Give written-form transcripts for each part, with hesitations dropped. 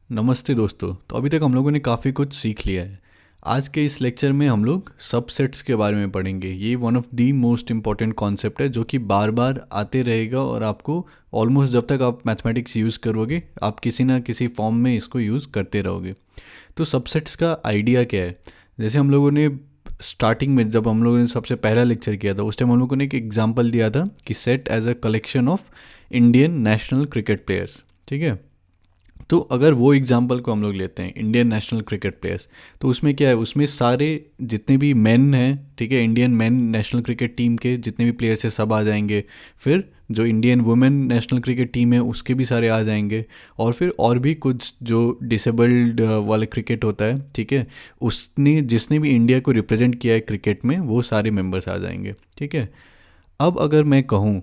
नमस्ते दोस्तों। तो अभी तक हम लोगों ने काफ़ी कुछ सीख लिया है। आज के इस लेक्चर में हम लोग सबसेट्स के बारे में पढ़ेंगे। ये one of the most important concept है जो कि बार बार आते रहेगा और आपको ऑलमोस्ट जब तक आप मैथमेटिक्स यूज़ करोगे आप किसी ना किसी फॉर्म में इसको यूज़ करते रहोगे। तो सबसेट्स का आइडिया क्या है? जैसे हम लोगों ने स्टार्टिंग में जब हम लोगों ने सबसे पहला लेक्चर किया था उस टाइम हम लोगों ने एक एग्जाम्पल दिया था कि set as a collection of Indian national cricket players. ठीक है, तो अगर वो एग्जाम्पल को हम लोग लेते हैं इंडियन नेशनल क्रिकेट प्लेयर्स, तो उसमें क्या है, उसमें सारे जितने भी मेन हैं, ठीक है, Indian main national cricket team के जितने भी प्लेयर्स हैं सब आ जाएंगे। फिर जो Indian women national cricket team है उसके भी सारे आ जाएंगे। और फिर और भी कुछ जो डिसेबल्ड वाला क्रिकेट होता है, ठीक है, उसने जिसने भी इंडिया को रिप्रेजेंट किया है क्रिकेट में वो सारे मेंबर्स आ जाएंगे। ठीक है, अब अगर मैं कहूँ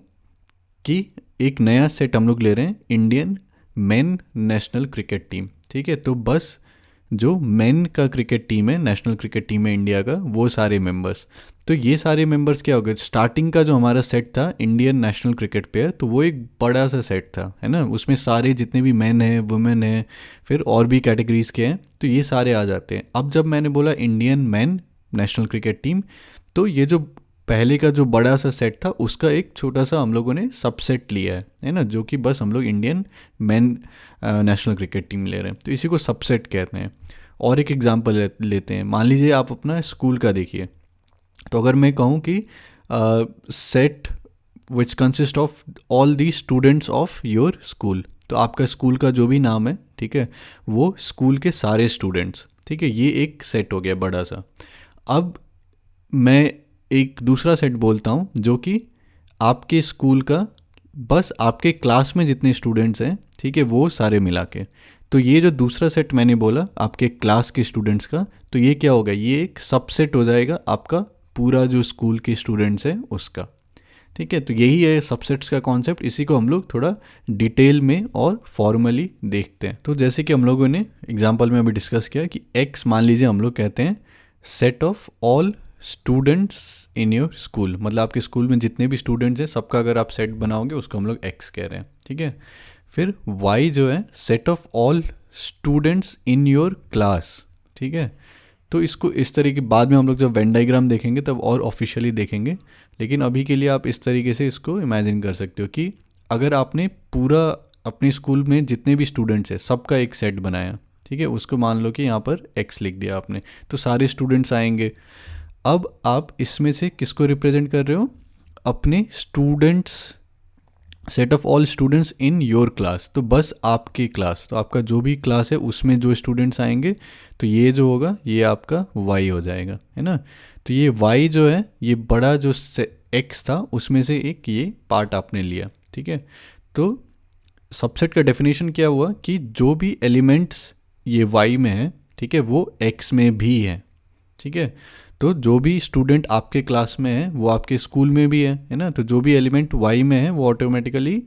कि एक नया सेट हम लोग ले रहे हैं Indian main national cricket team, ठीक है, तो बस जो मेन का क्रिकेट टीम है, नेशनल क्रिकेट टीम है इंडिया का, वो सारे मेंबर्स। तो ये सारे मेंबर्स क्या हो गए? स्टार्टिंग का जो हमारा सेट था इंडियन नेशनल क्रिकेट प्लेयर, तो वो एक बड़ा सा सेट था, है ना, उसमें सारे जितने भी मेन हैं, वुमेन हैं, फिर और भी कैटेगरीज के हैं, तो ये सारे आ जाते हैं। अब जब मैंने बोला Indian main national cricket team, तो ये जो पहले का जो बड़ा सा सेट था उसका एक छोटा सा हम लोगों ने सबसेट लिया है ना, जो कि बस हम लोग Indian main national cricket team ले रहे हैं, तो इसी को सबसेट कहते हैं। और एक एग्जांपल लेते हैं। मान लीजिए आप अपना स्कूल का देखिए, तो अगर मैं कहूँ कि set which consist of all the students of your school, तो आपका स्कूल का जो भी नाम है, ठीक है, वो स्कूल के सारे स्टूडेंट्स, ठीक है, ये एक सेट हो गया बड़ा सा। अब मैं एक दूसरा सेट बोलता हूँ जो कि आपके स्कूल का बस आपके क्लास में जितने स्टूडेंट्स हैं, ठीक है, वो सारे मिला के। तो ये जो दूसरा सेट मैंने बोला आपके क्लास के स्टूडेंट्स का, तो ये क्या होगा? ये एक सबसेट हो जाएगा आपका पूरा जो स्कूल के स्टूडेंट्स हैं उसका। ठीक है, तो यही है सबसेट्स का कॉन्सेप्ट। इसी को हम लोग थोड़ा डिटेल में और फॉर्मली देखते हैं। तो जैसे कि हम लोगों ने एग्जाम्पल में अभी डिस्कस किया कि एक्स मान लीजिए हम लोग कहते हैं set of all students in your school, मतलब आपके स्कूल में जितने भी स्टूडेंट्स हैं सबका अगर आप सेट बनाओगे उसको हम लोग एक्स कह रहे हैं। ठीक है, फिर वाई जो है set of all students in your class. ठीक है, तो इसको इस तरीके बाद में हम लोग जब वेन डाइग्राम देखेंगे तब और ऑफिशियली देखेंगे, लेकिन अभी के लिए आप इस तरीके से इसको इमेजिन कर सकते हो कि अगर आपने पूरा अपने स्कूल में जितने भी स्टूडेंट्स हैं सबका एक सेट बनाया, ठीक है, उसको मान लो कि यहाँ पर एक्स लिख दिया आपने, तो सारे स्टूडेंट्स आएंगे। अब आप इसमें से किसको रिप्रेजेंट कर रहे हो? अपने students, set of all students in your class, तो बस आपकी क्लास, तो आपका जो भी क्लास है उसमें जो स्टूडेंट्स आएंगे, तो ये जो होगा ये आपका वाई हो जाएगा, है ना। तो ये वाई जो है ये बड़ा जो एक्स था उसमें से एक ये पार्ट आपने लिया। ठीक है, तो सबसेट का डेफिनेशन क्या हुआ कि जो भी एलिमेंट्स ये वाई में है, ठीक है, वो एक्स में भी है। ठीक है, तो जो भी स्टूडेंट आपके क्लास में है वो आपके स्कूल में भी है ना, तो जो भी एलिमेंट वाई में है वो ऑटोमेटिकली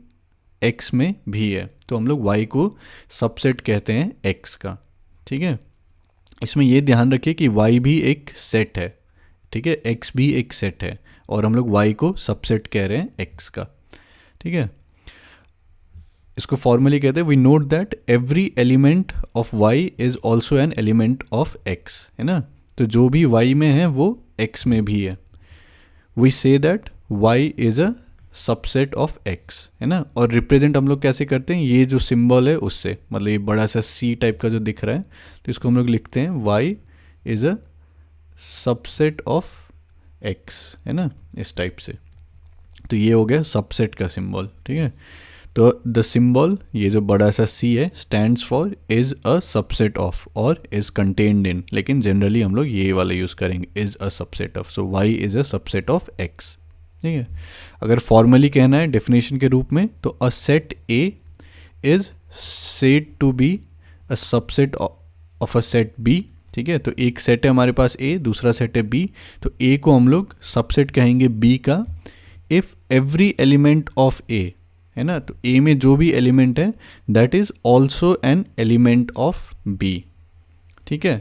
एक्स में भी है, तो हम लोग वाई को सबसेट कहते हैं एक्स का। ठीक है, इसमें ये ध्यान रखिए कि वाई भी एक सेट है, ठीक है, एक्स भी एक सेट है, और हम लोग वाई को सबसेट कह रहे हैं एक्स का। ठीक है, इसको फॉर्मली कहते हैं we note that every element of Y is also an element of X, है ना, तो जो भी y में है वो x में भी है। We say that y is a subset of x, है ना। और रिप्रेजेंट हम लोग कैसे करते हैं? ये जो सिंबल है उससे, मतलब ये बड़ा सा c टाइप का जो दिख रहा है, तो इसको हम लोग लिखते हैं y is a subset of x, है ना, इस टाइप से। तो ये हो गया सबसेट का सिंबल। ठीक है, तो द सिंबल ये जो बड़ा सा सी है stands for is a subset of और इज़ कंटेन्ड इन, लेकिन जनरली हम लोग ये वाला यूज़ करेंगे is a subset of, so Y is a subset of X. ठीक है, अगर फॉर्मली कहना है डेफिनेशन के रूप में, तो a set A is said to be a subset of a set B. ठीक है, तो एक सेट है हमारे पास ए, दूसरा सेट है बी, तो ए को हम लोग सबसेट कहेंगे बी का if every element of A, है ना, तो ए में जो भी एलिमेंट है that is also an element of B. ठीक है,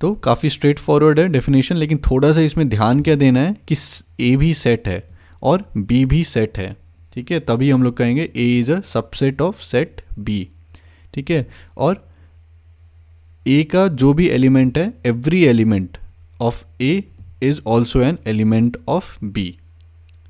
तो काफ़ी स्ट्रेट फॉरवर्ड है डेफिनेशन, लेकिन थोड़ा सा इसमें ध्यान क्या देना है कि ए भी सेट है और बी भी सेट है। ठीक है, तभी हम लोग कहेंगे A is a subset of set B. ठीक है, और ए का जो भी एलिमेंट है, every element of A is also an element of B,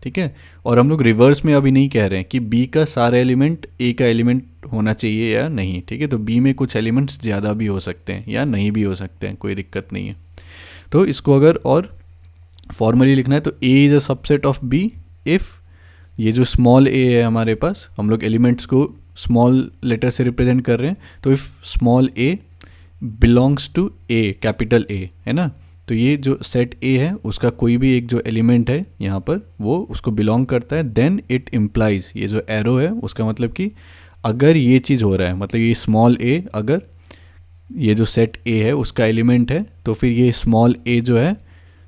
ठीक है। और हम लोग रिवर्स में अभी नहीं कह रहे हैं कि बी का सारा एलिमेंट ए का एलिमेंट होना चाहिए या नहीं, ठीक है। तो बी में कुछ एलिमेंट्स ज़्यादा भी हो सकते हैं या नहीं भी हो सकते हैं, कोई दिक्कत नहीं है। तो इसको अगर और फॉर्मली लिखना है तो A is a subset of B if, ये जो स्मॉल ए है हमारे पास, हम लोग एलिमेंट्स को स्मॉल लेटर से रिप्रेजेंट कर रहे हैं, तो if small A belongs to A, capital A, है ना। तो ये जो सेट ए है उसका कोई भी एक जो एलिमेंट है यहाँ पर वो उसको बिलोंग करता है, देन इट इम्प्लाइज, ये जो एरो है उसका मतलब कि अगर ये चीज़ हो रहा है, मतलब ये स्मॉल ए अगर ये जो सेट ए है उसका एलिमेंट है, तो फिर ये स्मॉल ए जो है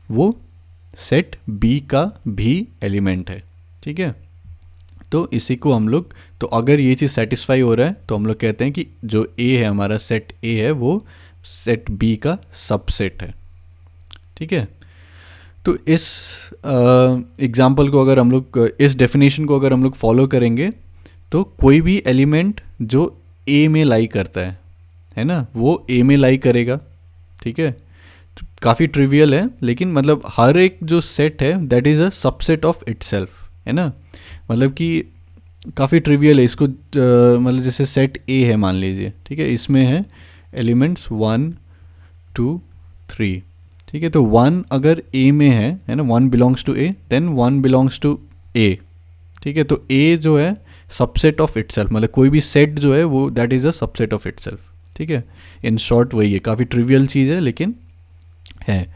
वो सेट बी का भी एलिमेंट है, ठीक है। तो इसी को हम लोग, तो अगर ये चीज़ सेटिस्फाई हो रहा है तो हम लोग कहते हैं कि जो ए है हमारा, सेट ए है, वो सेट बी का सबसेट है, ठीक है। तो इस एग्जाम्पल को अगर हम लोग, इस डेफिनेशन को अगर हम लोग फॉलो करेंगे तो कोई भी एलिमेंट जो ए में लाई करता है ना, वो ए में लाई करेगा, ठीक है। काफ़ी ट्रिवियल है, लेकिन मतलब हर एक जो सेट है that is a subset of itself, है ना। मतलब कि काफ़ी ट्रिवियल है इसको, मतलब जैसे सेट ए है मान लीजिए, ठीक है, इसमें है एलिमेंट्स 1 2 3, ठीक है। तो 1 अगर ए में है ना, 1 belongs to A, then 1 belongs to A, ठीक है। तो ए जो है सबसेट ऑफ इटसेल्फ, मतलब कोई भी सेट जो है वो that is a subset of itself, ठीक है। इन शॉर्ट वही है, काफ़ी ट्रिवियल चीज़ है लेकिन है।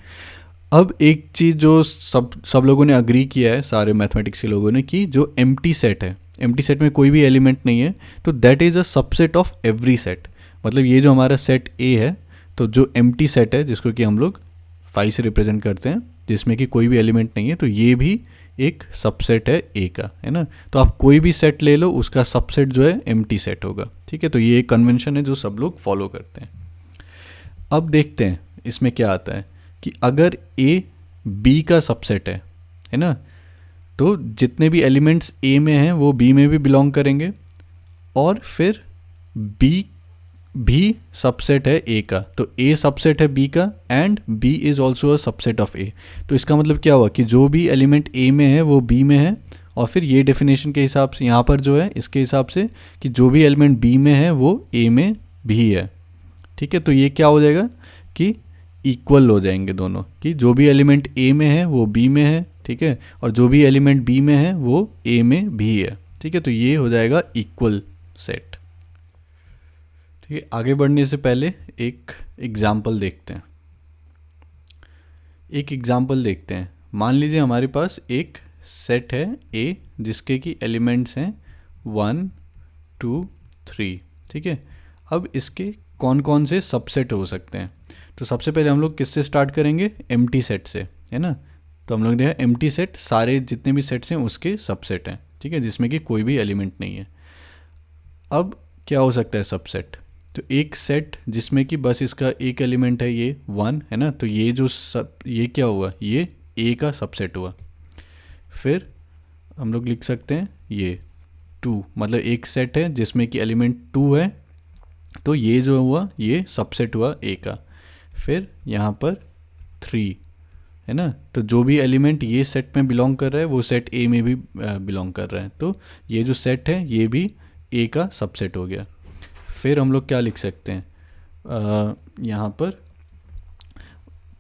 अब एक चीज़ जो सब लोगों ने अग्री किया है, सारे मैथमेटिक्स के लोगों ने, कि जो एम्प्टी सेट है, एम्प्टी सेट में कोई भी एलिमेंट नहीं है, तो that is a subset of every set. मतलब ये जो हमारा सेट ए है, तो जो एम्प्टी सेट है जिसको कि हम लोग 5 से रिप्रेजेंट करते हैं, जिसमें कि कोई भी एलिमेंट नहीं है, तो ये भी एक सबसेट है ए का, है ना। तो आप कोई भी सेट ले लो, उसका सबसेट जो है एम्प्टी सेट होगा, ठीक है। तो ये एक कन्वेंशन है जो सब लोग फॉलो करते हैं। अब देखते हैं इसमें क्या आता है कि अगर ए बी का सबसेट है ना, तो जितने भी एलिमेंट्स ए में हैं वो बी में भी बिलोंग करेंगे, और फिर बी भी सबसेट है ए का, तो ए सबसेट है बी का and B is also a subset of A. तो इसका मतलब क्या हुआ कि जो भी एलिमेंट ए में है वो बी में है, और फिर ये डेफिनेशन के हिसाब से यहाँ पर जो है इसके हिसाब से कि जो भी एलिमेंट बी में है वो ए में भी है, ठीक है। तो ये क्या हो जाएगा कि इक्वल हो जाएंगे दोनों, कि जो भी एलिमेंट ए में है वो बी में है, ठीक है, और जो भी एलिमेंट बी में है वो ए में भी है, ठीक है। तो ये हो जाएगा इक्वल सेट, ठीक है। आगे बढ़ने से पहले एक एग्जाम्पल देखते हैं। एक एग्जाम्पल देखते हैं, मान लीजिए हमारे पास एक सेट है ए जिसके कि एलिमेंट्स हैं 1 2 3, ठीक है। अब इसके कौन कौन से सबसेट हो सकते हैं, तो सबसे पहले हम लोग किससे स्टार्ट करेंगे, एम्प्टी सेट से, है ना। तो हम लोग देखा एम्प्टी सेट सारे जितने भी सेट्स हैं उसके सबसेट हैं, ठीक है, जिसमें कि कोई भी एलिमेंट नहीं है। अब क्या हो सकता है सबसेट, तो एक सेट जिसमें कि बस इसका एक एलिमेंट है, ये 1 है ना, तो ये जो ये क्या हुआ, ये ए का सबसेट हुआ। फिर हम लोग लिख सकते हैं ये 2, मतलब एक सेट है जिसमें कि एलिमेंट 2 है, तो ये जो हुआ ये सबसेट हुआ ए का। फिर यहाँ पर 3 है ना, तो जो भी एलिमेंट ये सेट में बिलोंग कर रहा है वो सेट ए में भी बिलोंग कर रहा है, तो ये जो सेट है ये भी ए का सबसेट हो गया। फिर हम लोग क्या लिख सकते हैं, यहाँ पर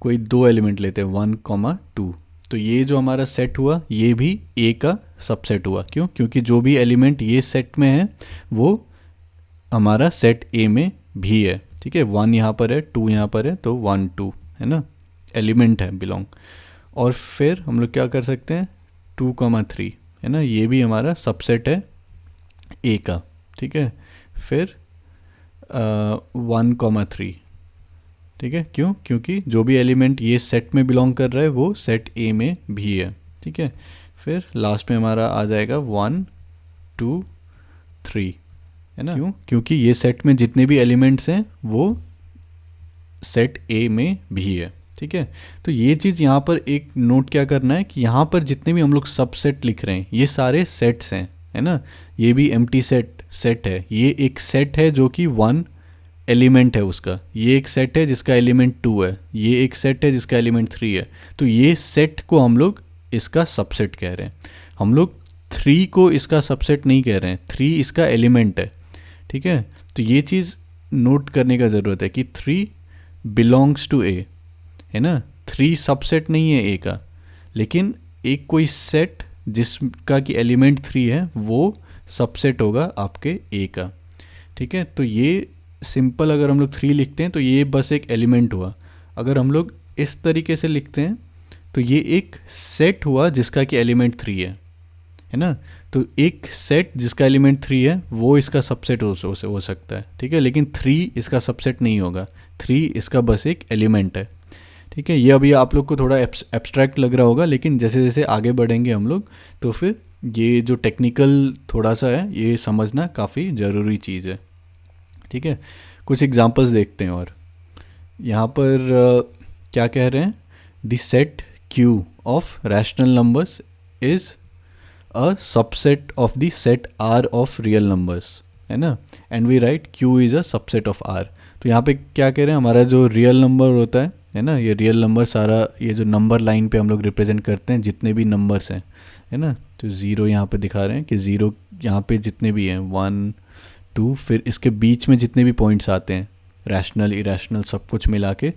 कोई 2 एलिमेंट लेते हैं 1 2, तो ये जो हमारा सेट हुआ ये भी ए का सबसेट हुआ। क्यों, क्योंकि जो भी एलिमेंट ये सेट में है वो हमारा सेट ए में भी है, ठीक है। 1 यहाँ पर है, 2 यहाँ पर है, तो 1 2 है ना, एलिमेंट है बिलोंग। और फिर हम लोग क्या कर सकते हैं 2 3 है ना, ये भी हमारा सबसेट है ए का, ठीक है। फिर 1 3, ठीक है, क्यों, क्योंकि जो भी एलिमेंट ये सेट में बिलोंग कर रहा है वो सेट ए में भी है, ठीक है। फिर लास्ट में हमारा आ जाएगा 1 2 3 है ना, क्यों, क्योंकि ये सेट में जितने भी एलिमेंट्स हैं वो सेट ए में भी है, ठीक है। तो ये चीज़ यहाँ पर एक नोट क्या करना है कि यहाँ पर जितने भी हम लोग सबसेट लिख रहे हैं ये सारे सेट्स हैं, है ना। ये भी एम्प्टी सेट है, ये एक सेट है जो कि 1 एलिमेंट है उसका, ये एक सेट है जिसका एलिमेंट 2 है, ये एक सेट है जिसका एलिमेंट 3 है, तो ये सेट को हम लोग इसका सबसेट कह रहे हैं। हम लोग 3 को इसका सबसेट नहीं कह रहे हैं, 3 इसका एलिमेंट है, ठीक है। तो ये चीज़ नोट करने का ज़रूरत है कि 3 बिलोंग्स टू ए, है ना। 3 सबसेट नहीं है ए का, लेकिन एक कोई सेट जिसका कि एलिमेंट 3 है वो सबसेट होगा आपके ए का, ठीक है। तो ये सिंपल अगर हम लोग 3 लिखते हैं तो ये बस एक एलिमेंट हुआ। अगर हम लोग इस तरीके से लिखते हैं तो ये एक सेट हुआ जिसका कि एलिमेंट 3 है ना। तो एक सेट जिसका एलिमेंट 3 है वो इसका सबसेट हो सकता है, ठीक है, लेकिन 3 इसका सबसेट नहीं होगा, 3 इसका बस एक एलिमेंट है, ठीक है। ये अभी आप लोग को थोड़ा एब्स्ट्रैक्ट लग रहा होगा, लेकिन जैसे जैसे आगे बढ़ेंगे हम लोग तो फिर ये जो टेक्निकल थोड़ा सा है ये समझना काफ़ी ज़रूरी चीज़ है, ठीक है। कुछ एग्जांपल्स देखते हैं। और यहाँ पर क्या कह रहे हैं, the set Q of rational numbers is a subset of the set R of real numbers, है ना, and we write Q is a subset of R। तो यहाँ पे क्या कह रहे हैं, हमारा जो रियल नंबर होता है ना, ये रियल नंबर सारा ये जो नंबर लाइन पे हम लोग रिप्रेजेंट करते हैं जितने भी नंबर्स हैं, है ना। तो 0 यहाँ पे दिखा रहे हैं कि 0 यहाँ पे जितने भी हैं 1 2, फिर इसके बीच में जितने भी पॉइंट्स आते हैं रैशनल इरेशनल सब कुछ मिला के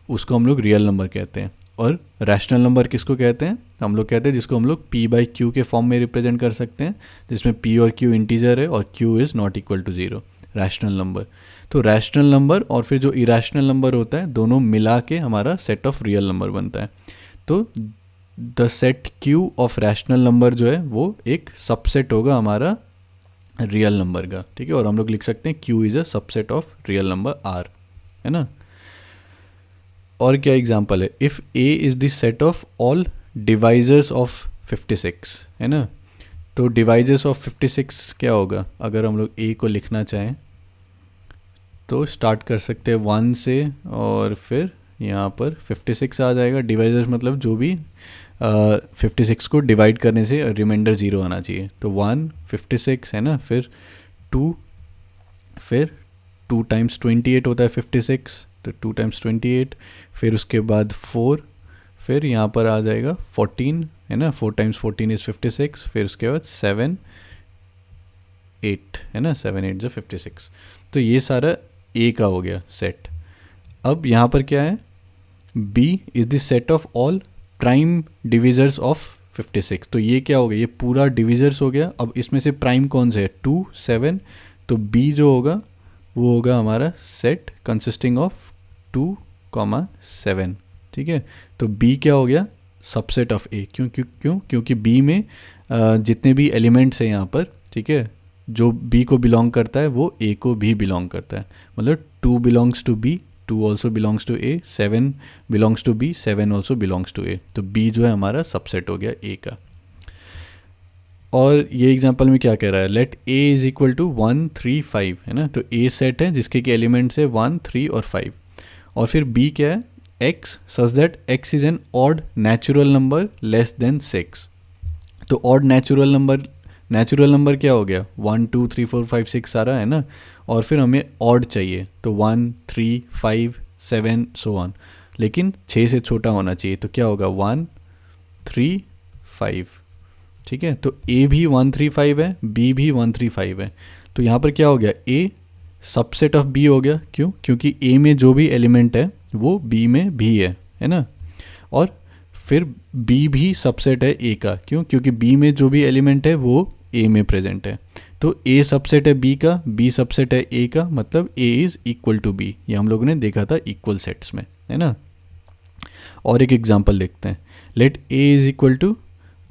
उसको हम लोग रियल नंबर कहते हैं। और रैशनल नंबर किसको कहते हैं, हम लोग कहते हैं जिसको हम लोग P/Q के फॉर्म में रिप्रेजेंट कर सकते हैं, जिसमें P और Q इंटीजर है और Q is not equal to 0, rational number. तो रैशनल नंबर और फिर जो इरेशनल नंबर होता है दोनों मिला के हमारा सेट ऑफ रियल नंबर बनता है। तो the set Q of rational number जो है वो एक सबसेट होगा हमारा रियल नंबर का, ठीक है। और हम लोग लिख सकते हैं Q is a subset of real number R, है ना। और क्या एग्जांपल है, if A is the set of all divisors of 56, है ना। तो डिवाइजर्स ऑफ 56 क्या होगा, अगर हम लोग A को लिखना चाहें तो स्टार्ट कर सकते हैं 1 से और फिर यहाँ पर 56 आ जाएगा। डिवाइजर्स मतलब जो भी 56 को डिवाइड करने से रिमाइंडर 0 आना चाहिए। तो 1 56 है ना, फिर 2 टाइम्स 28 होता है 56, तो 2 टाइम्स 28, फिर उसके बाद 4, फिर यहाँ पर आ जाएगा 14, है ना, 4 टाइम्स 14 इज़ 56, फिर उसके बाद 7 8, है ना, 7 8 जो 56। तो ये सारा A का हो गया सेट। अब यहाँ पर क्या है, B is the set of all prime divisors of 56। तो ये क्या हो गया, ये पूरा डिविजर्स हो गया। अब इसमें से प्राइम कौन से है, 2 7, तो B जो होगा वो होगा हमारा सेट कंसिस्टिंग ऑफ 2 7, ठीक है। तो B क्या हो गया, सबसेट ऑफ A। क्योंकि B में जितने भी एलिमेंट्स हैं यहाँ पर, ठीक है, जो B को बिलोंग करता है वो A को भी बिलोंग करता है। मतलब 2 belongs to B, 2 also belongs to A, 7 belongs to B, 7 also belongs to A। तो B जो है हमारा सबसेट हो गया A का। और ये एग्जांपल में क्या कह रहा है, let A is equal to 1 3 5, है ना। तो A सेट है जिसके के एलिमेंट्स है 1 3 और 5। और फिर B क्या है, X such that X is an odd natural number less than 6। तो ऑड नेचुरल नंबर क्या हो गया, 1 2 3 4 5 6 सारा, है ना। और फिर हमें ऑड चाहिए तो 1 3 5 7 सो ऑन, लेकिन 6 से छोटा होना चाहिए। तो क्या होगा 1 3 5, ठीक है। तो A भी 1 3 5 है, B भी 1 3 5 है। तो यहाँ पर क्या हो गया, A सबसेट ऑफ B हो गया। क्योंकि A में जो भी एलिमेंट है वो B में भी है ना। और फिर B भी सबसेट है A का, क्योंकि B में जो भी एलिमेंट है वो A में प्रेजेंट है। तो A सबसेट है B का, B सबसेट है A का, मतलब A is equal to B। ये हम लोगों ने देखा था इक्वल सेट्स में, है ना। और एक एग्जांपल देखते हैं, let A is equal to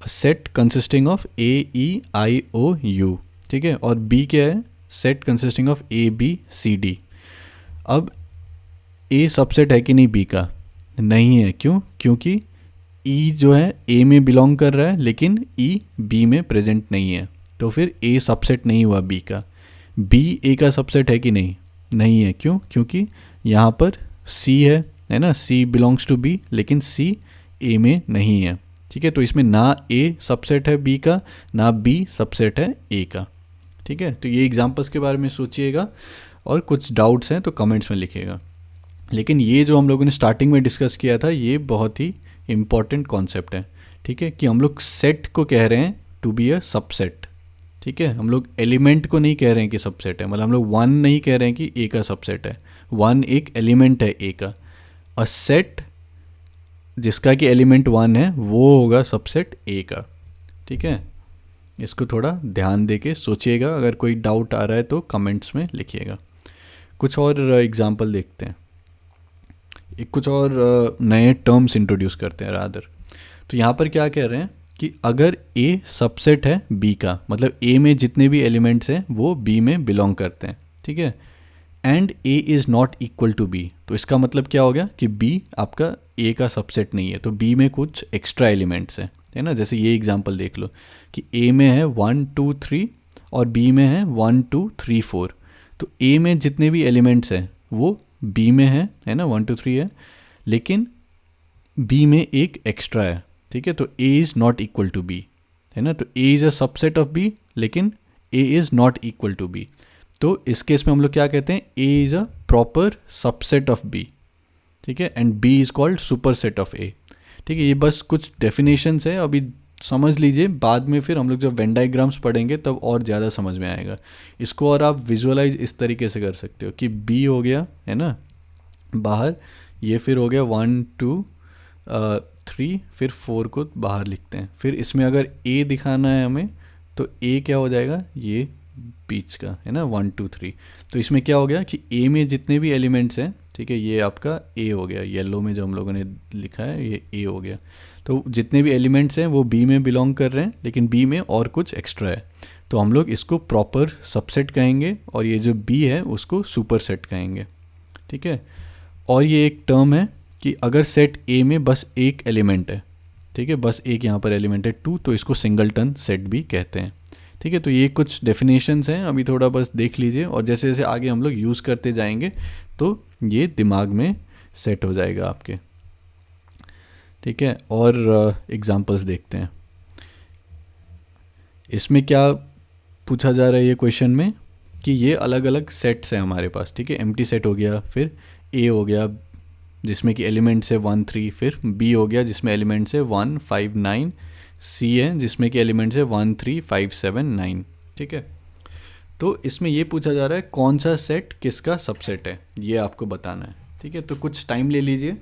a set consisting of A E I O U, ठीक है। और B क्या है, set consisting of A B C D। अब A सबसेट है कि नहीं B का, नहीं है। क्योंकि E जो है A में बिलोंग कर रहा है लेकिन E B में प्रेजेंट नहीं है। तो फिर A सबसेट नहीं हुआ B का। B A का सबसेट है कि नहीं है। क्योंकि यहाँ पर C है ना, C बिलोंग्स टू B, लेकिन C A में नहीं है, ठीक है। तो इसमें ना A सबसेट है B का, ना B सबसेट है A का, ठीक है। तो ये एग्जांपल्स के बारे में सोचिएगा। और कुछ डाउट्स हैं तो कमेंट्स में लिखिएगा। लेकिन ये जो हम लोगों ने स्टार्टिंग में डिस्कस किया था ये बहुत ही इम्पॉर्टेंट कॉन्सेप्ट है, ठीक है, कि हम लोग सेट को कह रहे हैं टू बी अ सबसेट, ठीक है। हम लोग एलिमेंट को नहीं कह रहे हैं कि सबसेट है, मतलब हम लोग वन नहीं कह रहे हैं कि ए का सबसेट है, वन एक एलिमेंट है ए का। अ सेट जिसका कि एलिमेंट वन है वो होगा सबसेट ए का, ठीक है। इसको थोड़ा ध्यान दे के सोचिएगा, अगर कोई डाउट आ रहा है तो कमेंट्स में लिखिएगा। कुछ और एग्जांपल देखते हैं, एक कुछ और नए टर्म्स इंट्रोड्यूस करते हैं रादर। तो यहाँ पर क्या कह रहे हैं कि अगर ए सबसेट है बी का, मतलब ए में जितने भी एलिमेंट्स हैं वो बी में बिलोंग करते हैं, ठीक है, and A is not equal to B, तो इसका मतलब क्या हो गया कि बी आपका ए का सबसेट नहीं है, तो बी में कुछ एक्स्ट्रा एलिमेंट्स हैं, है ना। जैसे ये एग्जांपल देख लो कि ए में है 1 2 3 और बी में है 1 2 3 4, तो ए में जितने भी एलिमेंट्स हैं वो बी में है ना, 1 2 3 है, लेकिन बी में एक एक्स्ट्रा है, ठीक है। तो A is not equal to B, है ना, तो A is a subset of B लेकिन A is not equal to B. तो इस केस में हम लोग क्या कहते हैं, A is a proper subset of B, ठीक है, and B is called superset of A, ठीक है। ये बस कुछ डेफिनेशंस है, अभी समझ लीजिए, बाद में फिर हम लोग जब वेन डायग्राम्स पढ़ेंगे तब और ज़्यादा समझ में आएगा इसको। और आप विजुअलाइज इस तरीके से कर सकते हो कि बी हो गया, है ना, बाहर, ये फिर हो गया 1 2 3, फिर 4 को बाहर लिखते हैं। फिर इसमें अगर ए दिखाना है हमें तो ए क्या हो जाएगा, ये बीच का, है ना, 1 2 3। तो इसमें क्या हो गया कि ए में जितने भी एलिमेंट्स हैं, ठीक है, ये आपका ए हो गया, येलो में जो हम लोगों ने लिखा है ये ए हो गया। तो जितने भी एलिमेंट्स हैं वो बी में बिलोंग कर रहे हैं, लेकिन बी में और कुछ एक्स्ट्रा है, तो हम लोग इसको प्रॉपर सबसेट कहेंगे, और ये जो बी है उसको सुपर सेट कहेंगे, ठीक है। और ये एक टर्म है कि अगर सेट ए में बस एक एलिमेंट है, ठीक है, बस एक यहाँ पर एलिमेंट है 2, तो इसको सिंगलटन सेट भी कहते हैं, ठीक है। तो ये कुछ डेफिनेशंस हैं, अभी थोड़ा बस देख लीजिए, और जैसे जैसे आगे हम लोग यूज़ करते जाएंगे तो ये दिमाग में सेट हो जाएगा आपके, ठीक है। और एग्जांपल्स देखते हैं। इसमें क्या पूछा जा रहा है ये क्वेश्चन में कि ये अलग अलग सेट्स हैं हमारे पास, ठीक है। एम्प्टी सेट हो गया, फिर ए हो गया जिसमें कि एलिमेंट्स है 1 3, फिर बी हो गया जिसमें एलिमेंट्स है 1 5 9, सी है जिसमें कि एलिमेंट्स है 1 3 5 7 9, ठीक है। तो इसमें ये पूछा जा रहा है कौन सा सेट किसका सबसेट है, ये आपको बताना है, ठीक है। तो कुछ टाइम ले लीजिए,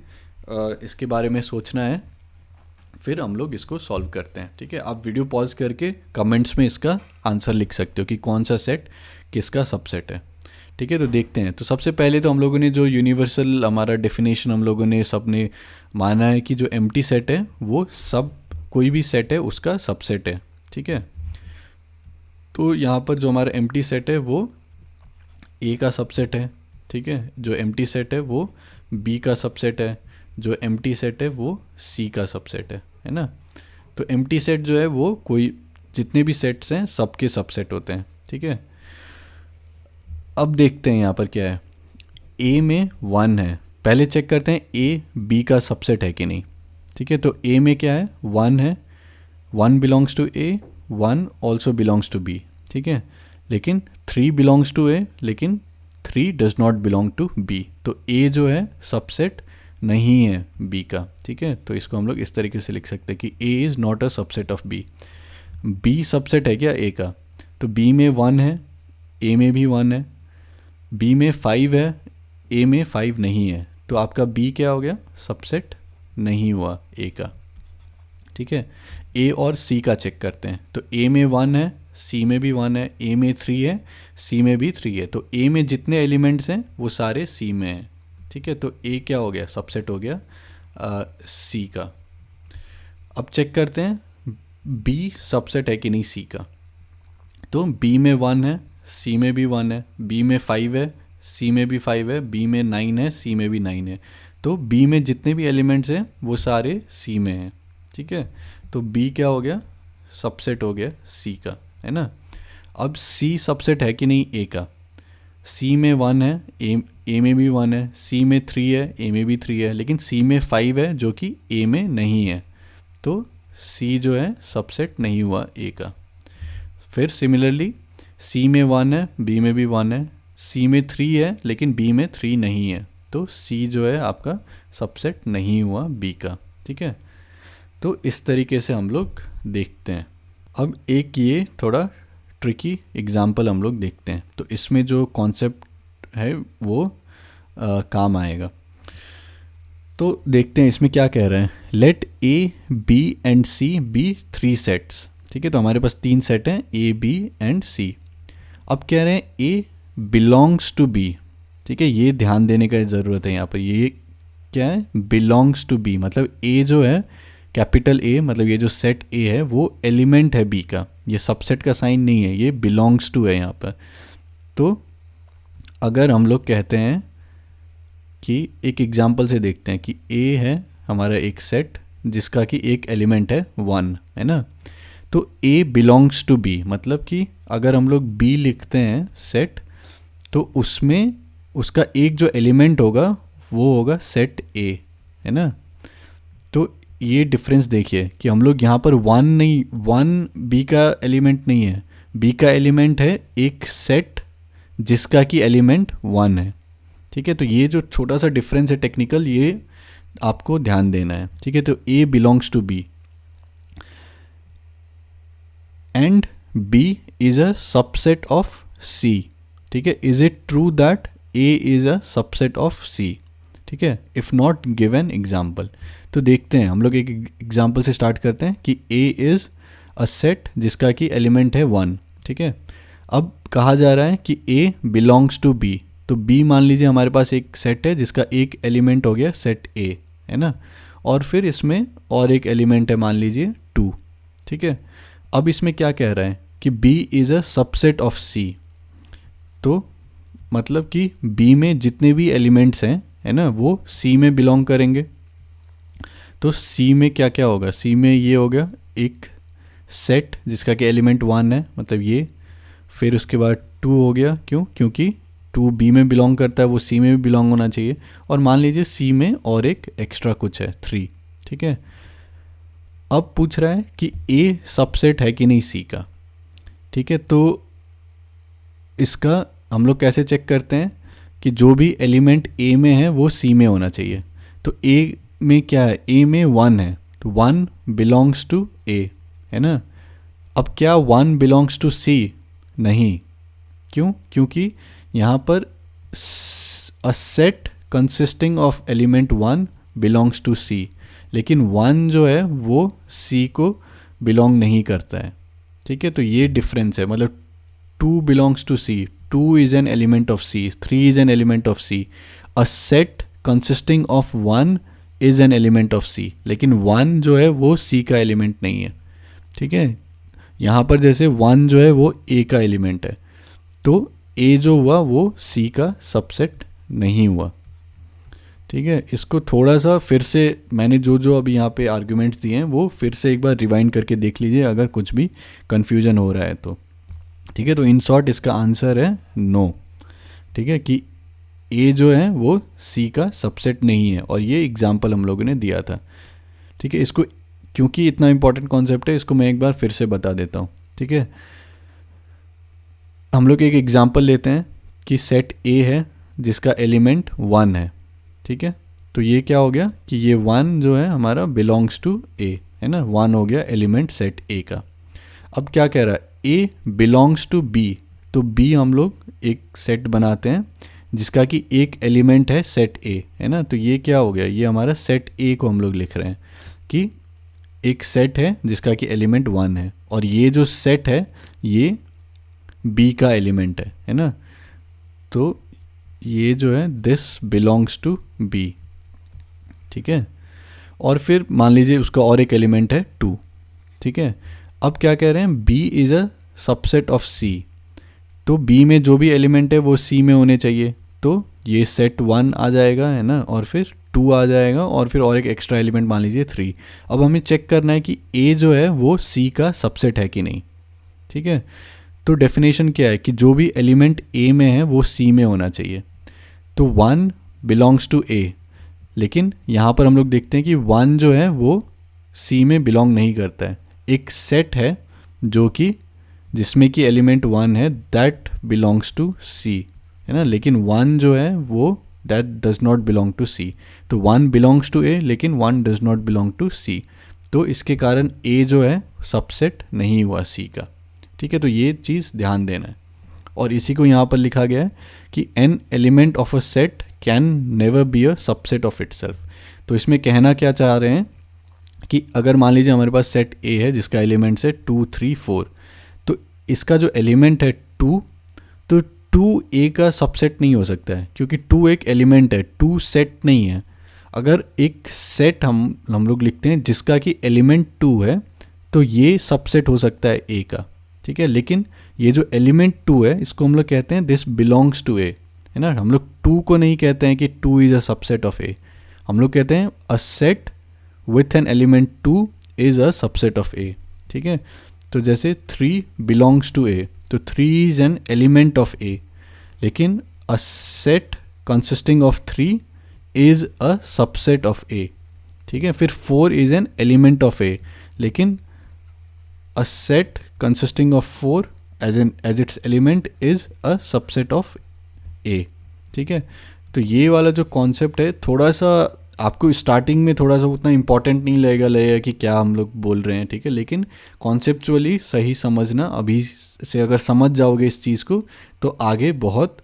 इसके बारे में सोचना है, फिर हम लोग इसको सॉल्व करते हैं, ठीक है। आप वीडियो पॉज करके कमेंट्स में इसका आंसर लिख सकते हो कि कौन सा सेट किसका सबसेट है, ठीक है। तो देखते हैं। तो सबसे पहले तो हम लोगों ने जो यूनिवर्सल हमारा डेफिनेशन हम लोगों ने सबने माना है कि जो एम्प्टी सेट है वो सब कोई भी सेट है उसका सबसेट है, ठीक है। तो यहाँ पर जो हमारा एम्प्टी सेट है वो ए का सबसेट है, ठीक है। जो एम्प्टी सेट है वो बी का सबसेट है, जो एम्प्टी सेट है वो सी का सबसेट है ना। तो एम्प्टी सेट जो है वो कोई जितने भी सेट्स हैं सबके सबसेट होते हैं, ठीक है। अब देखते हैं यहाँ पर क्या है, ए में 1 है, पहले चेक करते हैं ए बी का सबसेट है कि नहीं, ठीक है। तो ए में क्या है, 1 है, 1 belongs to A, 1 also belongs to B, ठीक है। लेकिन 3 बिलोंग्स टू ए, लेकिन 3 does not belong to B, तो ए जो है सबसेट नहीं है बी का, ठीक है। तो इसको हम लोग इस तरीके से लिख सकते हैं कि A is not a subset of B. B subset है क्या ए का, तो बी में 1 है, ए में भी 1 है, बी में 5 है, ए में 5 नहीं है, तो आपका बी क्या हो गया, सबसेट नहीं हुआ ए का, ठीक है। ए और सी का चेक करते हैं। तो ए में 1 है, सी में भी 1 है, ए में 3 है, सी में भी 3 है, तो ए में जितने एलिमेंट्स हैं वो सारे सी में हैं, ठीक है। तो ए क्या हो गया, सबसेट हो गया सी का। अब चेक करते हैं बी सबसेट है कि नहीं सी का। तो बी में 1 है, सी में भी 1 है, बी में 5 है, सी में भी 5 है, बी में 9 है, सी में भी 9 है, तो बी में जितने भी एलिमेंट्स हैं वो सारे सी में हैं, ठीक है। तो बी क्या हो गया, सबसेट हो गया सी का, है ना। अब सी सबसेट है कि नहीं ए का। सी में 1 है, ए में भी 1 है, सी में 3 है, ए में भी 3 है, लेकिन सी में 5 है जो कि ए में नहीं है, तो सी जो है सबसेट नहीं हुआ ए का। फिर सिमिलरली सी में 1 है, बी में भी 1 है, सी में 3 है लेकिन बी में 3 नहीं है, तो सी जो है आपका सबसेट नहीं हुआ बी का। ठीक है, तो इस तरीके से हम लोग देखते हैं। अब एक ये थोड़ा ट्रिकी एग्जाम्पल हम लोग देखते हैं, तो इसमें जो कॉन्सेप्ट है वो काम आएगा। तो देखते हैं इसमें क्या कह रहे हैं। Let A B and C be 3 sets. ठीक है, तो हमारे पास 3 सेट हैं, ए बी एंड सी। अब कह रहे हैं ए बिलोंग्स टू बी। ठीक है, ये ध्यान देने का ज़रूरत है यहाँ पर। ये क्या है, बिलोंग्स टू बी, मतलब ए जो है कैपिटल ए, मतलब ये जो सेट ए है वो एलिमेंट है बी का, ये सबसेट का साइन नहीं है, ये बिलोंग्स टू है यहाँ पर। तो अगर हम लोग कहते हैं कि एक एग्जांपल से देखते हैं कि ए है हमारा एक सेट जिसका कि एक एलिमेंट है 1, है ना। तो ए बिलोंग्स टू बी, मतलब कि अगर हम लोग बी लिखते हैं सेट, तो उसमें उसका एक जो एलिमेंट होगा वो होगा सेट ए, है ना। तो ये डिफरेंस देखिए कि हम लोग यहाँ पर 1 नहीं, 1 बी का एलिमेंट नहीं है, बी का एलिमेंट है एक सेट जिसका कि एलिमेंट 1 है। ठीक है, तो ये जो छोटा सा डिफरेंस है टेक्निकल, ये आपको ध्यान देना है। ठीक है, तो A belongs to B and B is a subset of C. ठीक है, is it true that A is a subset of C? ठीक है, if not give an example. तो देखते हैं, हम लोग एक एग्जाम्पल से स्टार्ट करते हैं कि ए इज़ अ सेट जिसका कि एलिमेंट है 1। ठीक है, अब कहा जा रहा है कि ए बिलोंग्स टू बी, तो बी मान लीजिए हमारे पास एक सेट है जिसका एक एलिमेंट हो गया सेट ए, है ना, और फिर इसमें और एक एलिमेंट है मान लीजिए 2। ठीक है, अब इसमें क्या कह रहा है कि B is a subset of C. तो मतलब कि बी में जितने भी एलिमेंट्स हैं, है ना, वो सी में बिलोंग करेंगे। तो सी में क्या क्या होगा, सी में ये हो गया एक सेट जिसका कि एलिमेंट 1 है, मतलब ये, फिर उसके बाद 2 हो गया, क्योंकि 2 बी में बिलोंग करता है, वो सी में भी बिलोंग होना चाहिए, और मान लीजिए सी में और एक एक्स्ट्रा कुछ है 3। ठीक है, अब पूछ रहा है कि ए सबसेट है कि नहीं सी का। ठीक है, तो इसका हम लोग कैसे चेक करते हैं कि जो भी एलिमेंट ए में है वो सी में होना चाहिए। तो ए में क्या है, ए में 1 है, तो 1 बिलोंग्स टू ए, है ना। अब क्या 1 बिलोंग्स टू सी? नहीं। क्योंकि यहाँ पर a set consisting of element 1 belongs to C, लेकिन 1 जो है वो सी को बिलोंग नहीं करता है। ठीक है, तो ये डिफरेंस है, मतलब 2 belongs to C, 2 is an element of C, 3 is an element of C, a set consisting of 1 is an element of C, लेकिन 1 जो है वो C का एलिमेंट नहीं है। ठीक है, यहाँ पर जैसे 1 जो है वो A का एलिमेंट है, तो A जो हुआ वो C का सबसेट नहीं हुआ। ठीक है, इसको थोड़ा सा फिर से मैंने जो जो अभी यहाँ पे आर्ग्यूमेंट्स दिए हैं वो फिर से एक बार रिवाइंड करके देख लीजिए अगर कुछ भी कन्फ्यूजन हो रहा है तो। ठीक है, तो इन शॉर्ट इसका आंसर है नो। ठीक है, कि ए जो है वो सी का सबसेट नहीं है, और ये एग्जाम्पल हम लोगों ने दिया था। ठीक है, इसको क्योंकि इतना इंपॉर्टेंट कॉन्सेप्ट है इसको मैं एक बार फिर से बता देता हूँ। ठीक है, हम लोग एक एग्जाम्पल लेते हैं कि सेट ए है जिसका एलिमेंट 1 है। ठीक है, तो ये क्या हो गया कि ये 1 जो है हमारा बिलोंग्स टू ए, है ना, 1 हो गया एलिमेंट सेट ए का। अब क्या कह रहा है, ए बिलोंग्स टू बी, तो बी हम लोग एक सेट बनाते हैं जिसका कि एक एलिमेंट है सेट ए, है ना। तो ये क्या हो गया, ये हमारा सेट ए को हम लोग लिख रहे हैं कि एक सेट है जिसका कि एलिमेंट 1 है, और ये जो सेट है ये बी का एलिमेंट है ना। तो ये जो है दिस बिलोंग्स टू बी। ठीक है, और फिर मान लीजिए उसका और एक एलिमेंट है 2। ठीक है, अब क्या कह रहे हैं, B is a subset of C, तो बी में जो भी एलिमेंट है वो सी में होने चाहिए, तो ये सेट 1 आ जाएगा, है ना, और फिर 2 आ जाएगा, और फिर और एक एक्स्ट्रा एलिमेंट मान लीजिए 3। अब हमें चेक करना है कि ए जो है वो सी का सबसेट है कि नहीं। ठीक है, तो डेफिनेशन क्या है कि जो भी एलिमेंट ए में है वो सी में होना चाहिए, तो 1 बिलोंग्स टू ए, लेकिन यहाँ पर हम लोग देखते हैं कि 1 जो है वो सी में बिलोंग नहीं करता है। एक सेट है जो कि जिसमें कि एलिमेंट 1 है दैट बिलोंग्स टू सी, है ना, लेकिन 1 जो है वो that does not belong to C. तो 1 बिलोंग्स टू ए लेकिन 1 does not belong to C, तो इसके कारण ए जो है सबसेट नहीं हुआ सी का। ठीक है, तो ये चीज़ ध्यान देना है। और इसी को यहाँ पर लिखा गया है कि N element of a set can never be a subset of itself. तो इसमें कहना क्या चाह रहे हैं कि अगर मान लीजिए हमारे पास सेट ए है जिसका एलिमेंट्स है 2 3 4, तो इसका जो एलिमेंट है 2, तो 2 ए का सबसेट नहीं हो सकता है क्योंकि 2 एक एलिमेंट है, 2 सेट नहीं है। अगर एक सेट हम लोग लिखते हैं जिसका कि एलिमेंट 2 है तो ये सबसेट हो सकता है ए का। ठीक है, लेकिन ये जो एलिमेंट 2 है इसको हम लोग कहते हैं दिस बिलोंग्स टू ए, है ना। हम लोग 2 को नहीं कहते हैं कि 2 is a subset of A, हम लोग कहते हैं a set with an element 2 is a subset of A. ठीक है, तो जैसे 3 बिलोंग्स टू ए, तो 3 is an element of A, लेकिन a set consisting of 3 is a subset of A. ठीक है, फिर 4 is an element of A, लेकिन a set consisting of 4 as its element is a subset of A। ठीक है, तो ये वाला जो कॉन्सेप्ट है थोड़ा सा आपको स्टार्टिंग में थोड़ा सा उतना इम्पॉर्टेंट नहीं लगेगा कि क्या हम लोग बोल रहे हैं। ठीक है, लेकिन कॉन्सेप्चुअली सही समझना, अभी से अगर समझ जाओगे इस चीज़ को तो आगे बहुत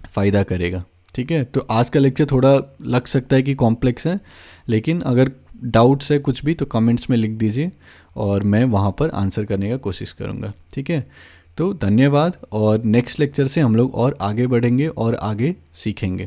फ़ायदा करेगा। ठीक है, तो आज का लेक्चर थोड़ा लग सकता है कि कॉम्प्लेक्स है, लेकिन अगर डाउट्स है कुछ भी तो कमेंट्स में लिख दीजिए और मैं वहाँ पर आंसर करने का कोशिश करूँगा। ठीक है, तो धन्यवाद, और नेक्स्ट लेक्चर से हम लोग और आगे बढ़ेंगे और आगे सीखेंगे।